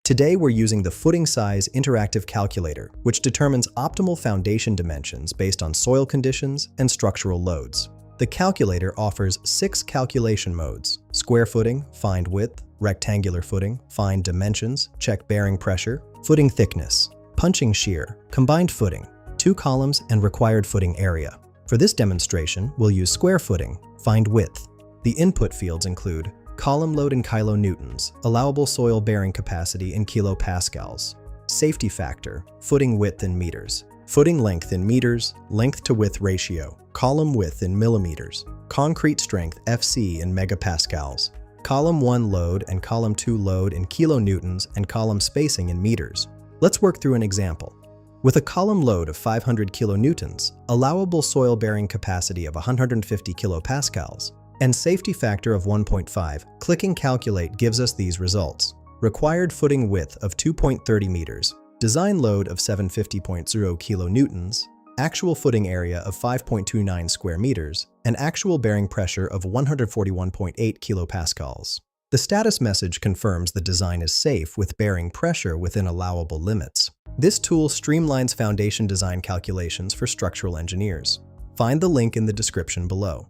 Today we're using the footing size interactive calculator, which determines optimal foundation dimensions based on soil conditions and structural loads. The calculator offers 6 calculation modes: square footing, find width; rectangular footing, find dimensions, check bearing pressure; footing thickness; punching shear; combined footing; 2 columns and required footing area. For this demonstration, we'll use square footing, find width. The input fields include column load in kilonewtons, allowable soil bearing capacity in kilopascals, safety factor, footing width in meters, footing length in meters, length to width ratio, column width in millimeters, concrete strength FC in megapascals, column 1 load and column 2 load in kilonewtons, and column spacing in meters. Let's work through an example. With a column load of 500 kilonewtons, allowable soil bearing capacity of 150 kilopascals, and safety factor of 1.5, clicking Calculate gives us these results. Required footing width of 2.30 meters, design load of 750.0 kilonewtons, actual footing area of 5.29 square meters, and actual bearing pressure of 141.8 kilopascals. The status message confirms the design is safe with bearing pressure within allowable limits. This tool streamlines foundation design calculations for structural engineers. Find the link in the description below.